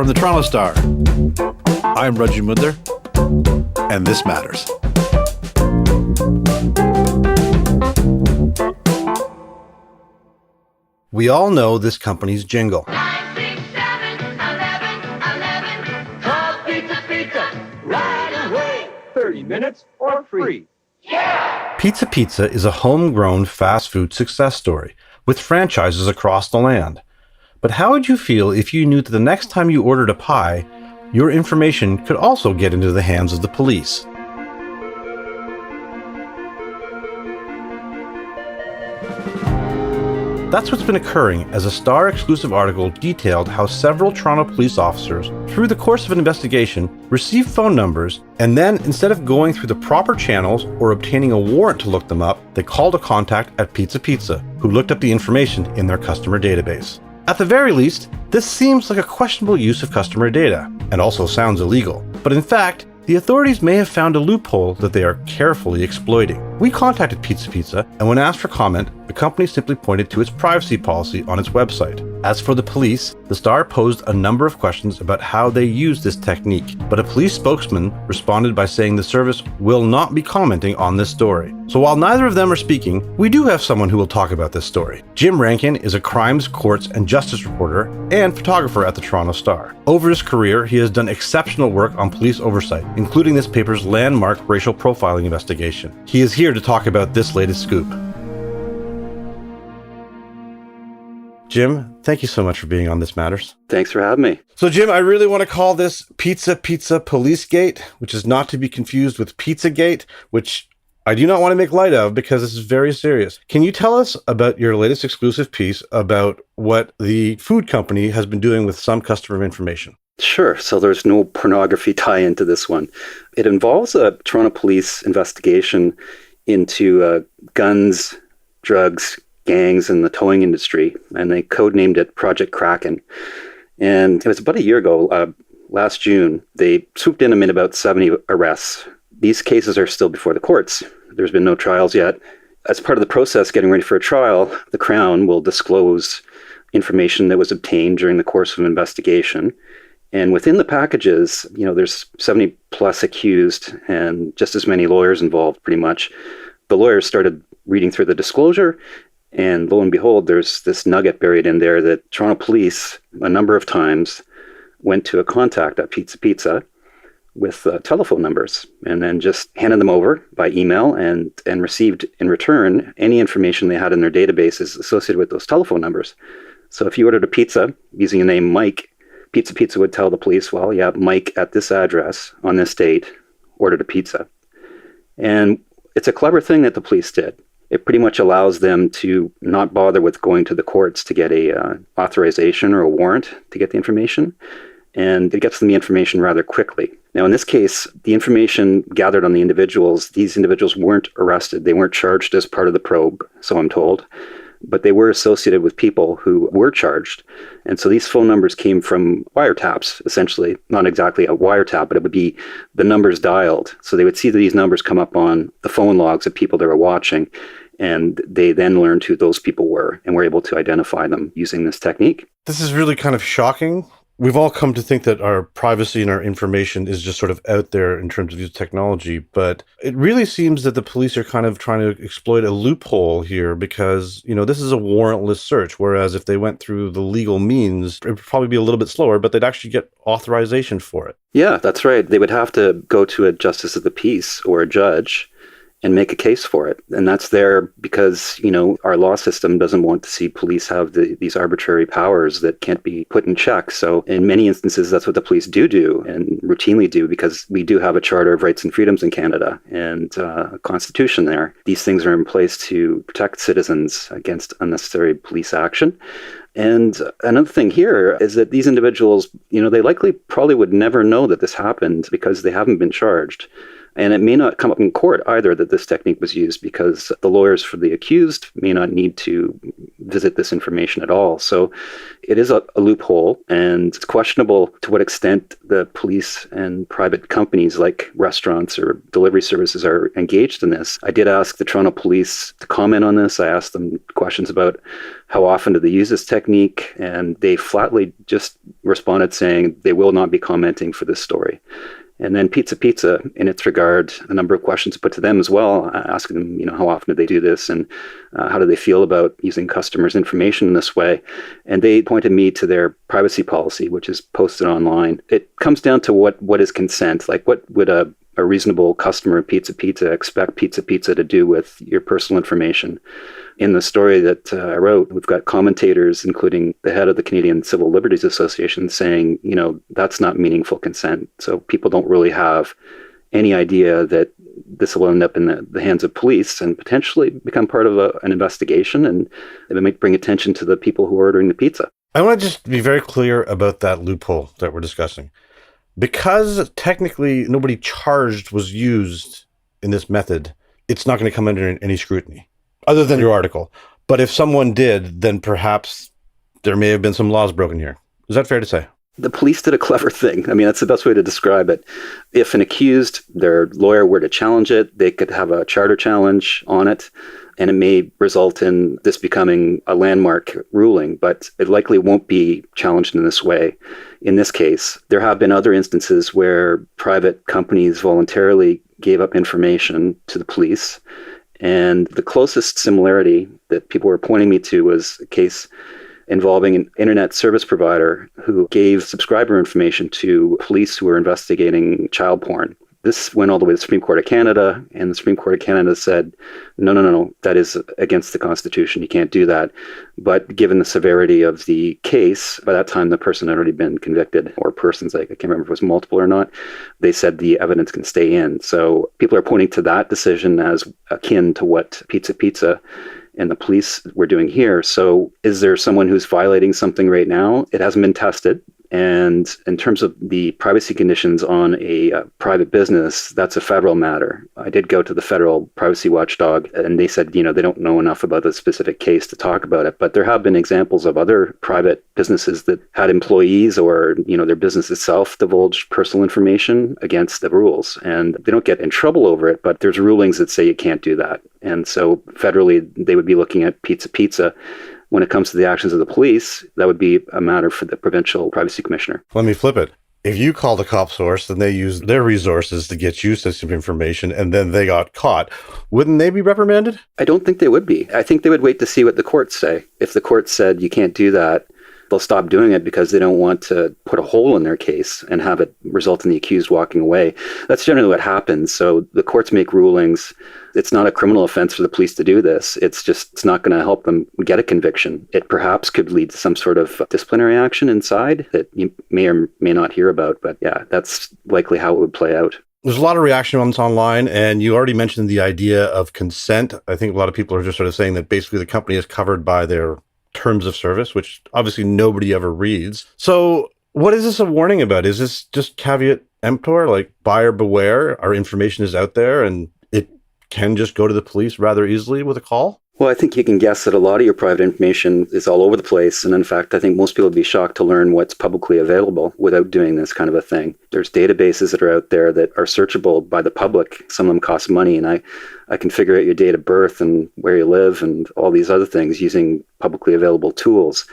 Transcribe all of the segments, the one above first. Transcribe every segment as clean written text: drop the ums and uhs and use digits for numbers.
From the Toronto Star, I'm Raju Mudler, and this matters. We all know this company's jingle. 9, 6, 7, 11. Call Pizza Pizza right away. 30 minutes or free. Pizza Pizza is a homegrown fast food success story with franchises across the land. But how would you feel if you knew that the next time you ordered a pie, your information could also get into the hands of the police? That's what's been occurring as a Star exclusive article detailed how several Toronto police officers, through the course of an investigation, received phone numbers and then, instead of going through the proper channels or obtaining a warrant to look them up, they called a contact at Pizza Pizza, who looked up the information in their customer database. At the very least, this seems like a questionable use of customer data, and also sounds illegal. But in fact, the authorities may have found a loophole that they are carefully exploiting. We contacted Pizza Pizza, and when asked for comment, the company simply pointed to its privacy policy on its website. As for the police, the Star posed a number of questions about how they use this technique, but a police spokesman responded by saying the service will not be commenting on this story. So while neither of them are speaking, we do have someone who will talk about this story. Jim Rankin is a crimes, courts, and justice reporter and photographer at the Toronto Star. Over his career, he has done exceptional work on police oversight, including this paper's landmark racial profiling investigation. He is here to talk about this latest scoop. Jim, thank you so much for being on This Matters. Thanks for having me. So, Jim, I really want to call this Pizza Policegate, which is not to be confused with Pizzagate, which I do not want to make light of because this is very serious. Can you tell us about your latest exclusive piece about what the food company has been doing with some customer information? Sure. So there's no pornography tie into this one. It involves a Toronto police investigation into guns, drugs, gangs in the towing industry, and they codenamed it Project Kraken. And it was about a year ago, last June, they swooped in and made about 70 arrests. These cases are still before the courts. There's been no trials yet. As part of the process getting ready for a trial, the Crown will disclose information that was obtained during the course of an investigation. And within the packages, there's 70 plus accused and just as many lawyers involved, pretty much. The lawyers started reading through the disclosure, and lo and behold, there's this nugget buried in there that Toronto police, a number of times, went to a contact at Pizza Pizza with telephone numbers and then just handed them over by email and received in return any information they had in their databases associated with those telephone numbers. So if you ordered a pizza using the name Mike, Pizza Pizza would tell the police, well, yeah, Mike at this address on this date ordered a pizza. And it's a clever thing that the police did. It pretty much allows them to not bother with going to the courts to get a authorization or a warrant to get the information. And it gets them the information rather quickly. Now, in this case, the information gathered on the individuals, these individuals weren't arrested. They weren't charged as part of the probe, so I'm told. But they were associated with people who were charged. And so these phone numbers came from wiretaps, essentially. Not exactly a wiretap, but it would be the numbers dialed. So they would see these numbers come up on the phone logs of people they were watching. And they then learned who those people were and were able to identify them using this technique. This is really kind of shocking. We've all come to think that our privacy and our information is just sort of out there in terms of use technology, but it really seems that the police are kind of trying to exploit a loophole here because, this is a warrantless search, whereas if they went through the legal means, it would probably be a little bit slower, but they'd actually get authorization for it. Yeah, that's right. They would have to go to a justice of the peace or a judge and make a case for it. And that's there because, our law system doesn't want to see police have these arbitrary powers that can't be put in check. So in many instances, that's what the police do and routinely do because we do have a Charter of Rights and Freedoms in Canada and a constitution there. These things are in place to protect citizens against unnecessary police action. And another thing here is that these individuals, they likely probably would never know that this happened because they haven't been charged. And it may not come up in court either that this technique was used, because the lawyers for the accused may not need to visit this information at all. So it is a loophole, and it's questionable to what extent the police and private companies like restaurants or delivery services are engaged in this. I did ask the Toronto Police to comment on this. I asked them questions about how often do they use this technique, and they flatly just responded saying they will not be commenting for this story. And then Pizza, in its regard, a number of questions put to them as well, asking them, how often do they do this, and how do they feel about using customers' information in this way? And they pointed me to their privacy policy, which is posted online. It comes down to what is consent. Like, what would a reasonable customer of Pizza expect Pizza to do with your personal information? In the story that I wrote, we've got commentators, including the head of the Canadian Civil Liberties Association, saying, that's not meaningful consent. So people don't really have any idea that this will end up in the hands of police and potentially become part of an investigation, and it might bring attention to the people who are ordering the pizza. I want to just be very clear about that loophole that we're discussing. Because technically nobody charged was used in this method, it's not going to come under any scrutiny, other than your article. But if someone did, then perhaps there may have been some laws broken here. Is that fair to say? The police did a clever thing. I mean, that's the best way to describe it. If an accused, their lawyer were to challenge it, they could have a charter challenge on it, and it may result in this becoming a landmark ruling, but it likely won't be challenged in this way. In this case, there have been other instances where private companies voluntarily gave up information to the police, and the closest similarity that people were pointing me to was a case involving an internet service provider who gave subscriber information to police who were investigating child porn. This went all the way to the Supreme Court of Canada, and the Supreme Court of Canada said, no, that is against the Constitution. You can't do that. But given the severity of the case, by that time the person had already been convicted, or persons, I can't remember if it was multiple or not, they said the evidence can stay in. So people are pointing to that decision as akin to what Pizza and the police were doing here. So is there someone who's violating something right now? It hasn't been tested. And in terms of the privacy conditions on a private business, that's a federal matter. I did go to the federal privacy watchdog, and they said, they don't know enough about the specific case to talk about it. But there have been examples of other private businesses that had employees or, their business itself divulged personal information against the rules. And they don't get in trouble over it, but there's rulings that say you can't do that. And so federally, they would be looking at Pizza. When it comes to the actions of the police, that would be a matter for the provincial privacy commissioner. Let me flip it. If you call the cop source and they use their resources to get you sensitive information and then they got caught, wouldn't they be reprimanded? I don't think they would be. I think they would wait to see what the courts say. If the court said you can't do that, they'll stop doing it because they don't want to put a hole in their case and have it result in the accused walking away. That's generally what happens. So the courts make rulings. It's not a criminal offense for the police to do this. It's not going to help them get a conviction. It perhaps could lead to some sort of disciplinary action inside that you may or may not hear about. But yeah, that's likely how it would play out. There's a lot of reaction on this online, and you already mentioned the idea of consent. I think a lot of people are just sort of saying that basically the company is covered by their terms of service, which obviously nobody ever reads. So what is this a warning about? Is this just caveat emptor, like buyer beware? Our information is out there and it can just go to the police rather easily with a call? Well, I think you can guess that a lot of your private information is all over the place. And in fact, I think most people would be shocked to learn what's publicly available without doing this kind of a thing. There's databases that are out there that are searchable by the public. Some of them cost money. And I can figure out your date of birth and where you live and all these other things using publicly available tools.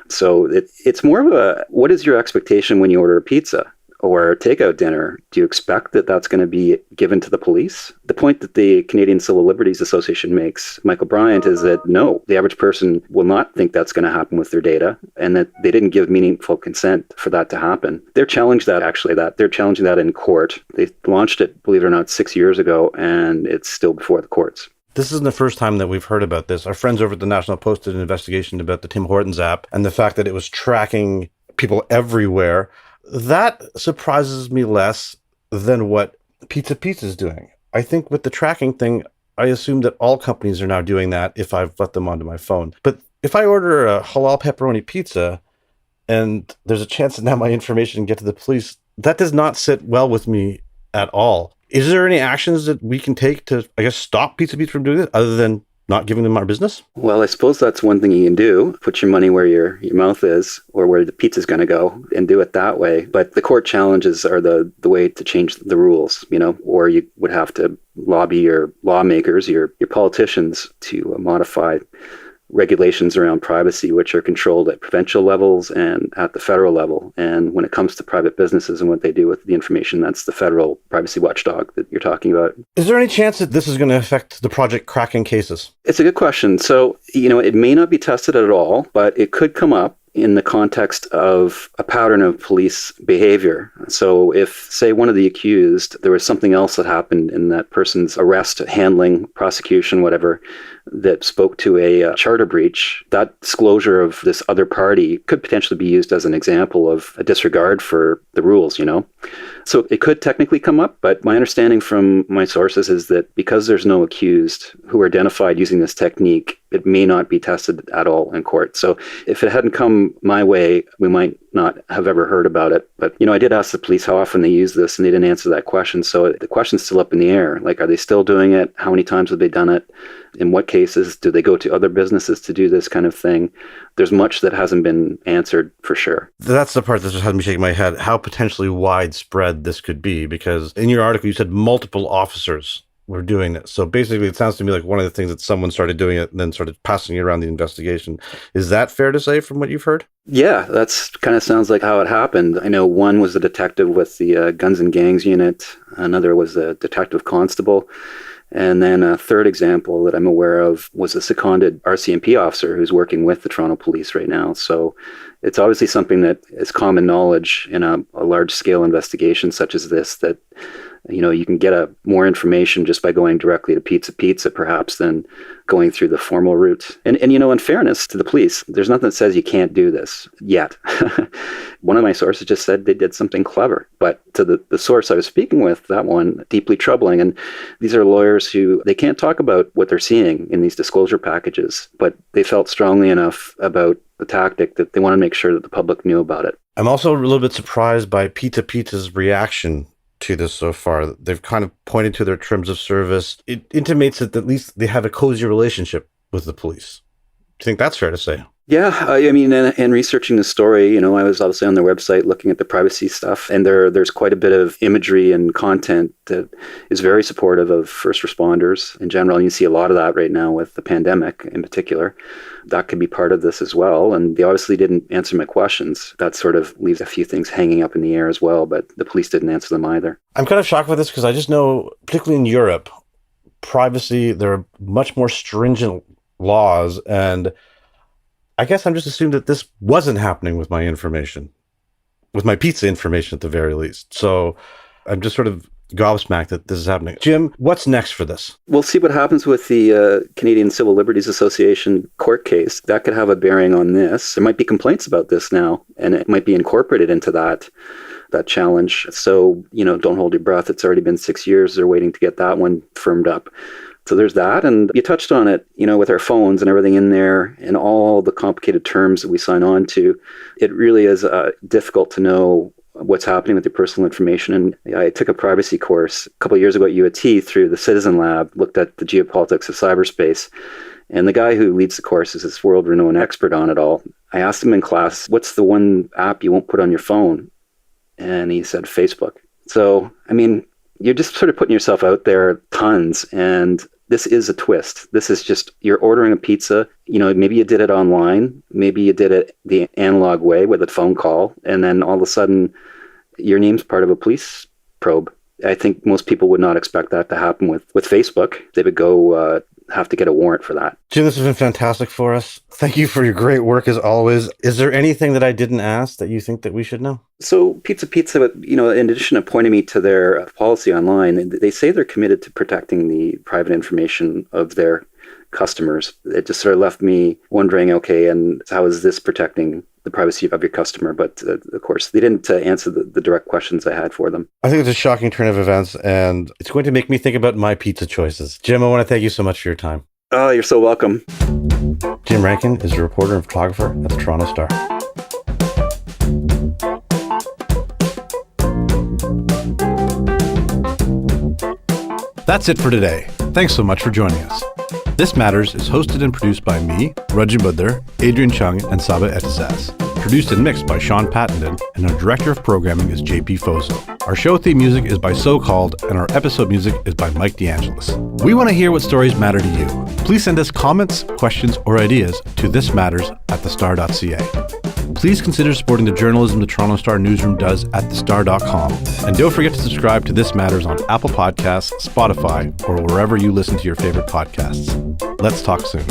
So it's more of a, what is your expectation when you order a pizza or takeout dinner? Do you expect that that's going to be given to the police? The point that the Canadian Civil Liberties Association makes, Michael Bryant, is that no, the average person will not think that's going to happen with their data, and that they didn't give meaningful consent for that to happen. They're challenging that in court. They launched it, believe it or not, 6 years ago, and it's still before the courts. This isn't the first time that we've heard about this. Our friends over at the National Post did an investigation about the Tim Hortons app and the fact that it was tracking people everywhere. That surprises me less than what Pizza is doing. I think with the tracking thing, I assume that all companies are now doing that if I've let them onto my phone. But if I order a halal pepperoni pizza and there's a chance that now my information can get to the police, that does not sit well with me at all. Is there any actions that we can take to, I guess, stop Pizza Pizza from doing this other than not giving them our business? Well, I suppose that's one thing you can do. Put your money where your mouth is, or where the pizza's going to go, and do it that way. But the court challenges are the way to change the rules, or you would have to lobby your lawmakers, your politicians to modify regulations around privacy, which are controlled at provincial levels and at the federal level. And when it comes to private businesses and what they do with the information, that's the federal privacy watchdog that you're talking about. Is there any chance that this is going to affect the Project Kraken cases? It's a good question. So, it may not be tested at all, but it could come up in the context of a pattern of police behavior. So if, say, one of the accused, there was something else that happened in that person's arrest, handling, prosecution, whatever, that spoke to a charter breach, that disclosure of this other party could potentially be used as an example of a disregard for the rules, So it could technically come up, but my understanding from my sources is that because there's no accused who are identified using this technique, it may not be tested at all in court. So if it hadn't come my way, we might not have ever heard about it. But, I did ask the police how often they use this, and they didn't answer that question. So the question's still up in the air. Like, are they still doing it? How many times have they done it? In what cases? Do they go to other businesses to do this kind of thing? There's much that hasn't been answered for sure. That's the part that just has me shaking my head, how potentially widespread this could be, because in your article, you said multiple officers were doing this. So basically, it sounds to me like one of the things that someone started doing it and then started passing it around the investigation. Is that fair to say from what you've heard? Yeah, that's kind of sounds like how it happened. I know one was a detective with the Guns and Gangs unit. Another was a detective constable. And then a third example that I'm aware of was a seconded RCMP officer who's working with the Toronto Police right now. So it's obviously something that is common knowledge in a large-scale investigation such as this, that you can get more information just by going directly to Pizza perhaps than going through the formal route. And in fairness to the police, there's nothing that says you can't do this yet. One of my sources just said they did something clever. But to the source I was speaking with, that one, deeply troubling. And these are lawyers who, they can't talk about what they're seeing in these disclosure packages, but they felt strongly enough about the tactic that they want to make sure that the public knew about it. I'm also a little bit surprised by Pizza's reaction to this so far. They've kind of pointed to their terms of service. It intimates that at least they have a cozy relationship with the police. Do you think that's fair to say? Yeah, in researching the story, I was obviously on their website looking at the privacy stuff, and there's quite a bit of imagery and content that is very supportive of first responders in general. And you see a lot of that right now with the pandemic in particular. That could be part of this as well. And they obviously didn't answer my questions. That sort of leaves a few things hanging up in the air as well, but the police didn't answer them either. I'm kind of shocked by this because I just know, particularly in Europe, privacy, there are much more stringent laws, and I guess I'm just assumed that this wasn't happening with my information, with my pizza information at the very least. So I'm just sort of gobsmacked that this is happening. Jim, what's next for this? We'll see what happens with the Canadian Civil Liberties Association court case. That could have a bearing on this. There might be complaints about this now, and it might be incorporated into that challenge. So, don't hold your breath. It's already been 6 years. They're waiting to get that one firmed up. So there's that. And you touched on it, with our phones and everything in there and all the complicated terms that we sign on to. It really is difficult to know what's happening with your personal information. And I took a privacy course a couple of years ago at UAT through the Citizen Lab, looked at the geopolitics of cyberspace. And the guy who leads the course is this world-renowned expert on it all. I asked him in class, what's the one app you won't put on your phone? And he said, Facebook. So, you're just sort of putting yourself out there tons, and this is a twist. This is just, you're ordering a pizza, maybe you did it online, maybe you did it the analog way with a phone call, and then all of a sudden your name's part of a police probe. I think most people would not expect that to happen with Facebook. They would go have to get a warrant for that. Jim, this has been fantastic for us. Thank you for your great work as always. Is there anything that I didn't ask that you think that we should know? So Pizza, in addition to pointing me to their policy online, they say they're committed to protecting the private information of their customers. It just sort of left me wondering, okay, and how is this protecting the privacy of your customer? But of course, they didn't answer the direct questions I had for them. I think it's a shocking turn of events, and it's going to make me think about my pizza choices. Jim, I want to thank you so much for your time. Oh, you're so welcome. Jim Rankin is a reporter and photographer at the Toronto Star. That's it for today. Thanks so much for joining us. This Matters is hosted and produced by me, Rajin Budler, Adrian Chung, and Saba Etisas. Produced and mixed by Sean Pattenden, and our director of programming is JP Fozo. Our show theme music is by So Called, and our episode music is by Mike DeAngelis. We want to hear what stories matter to you. Please send us comments, questions, or ideas to thismatters@thestar.ca. Please consider supporting the journalism the Toronto Star newsroom does at thestar.com. And don't forget to subscribe to This Matters on Apple Podcasts, Spotify, or wherever you listen to your favorite podcasts. Let's talk soon.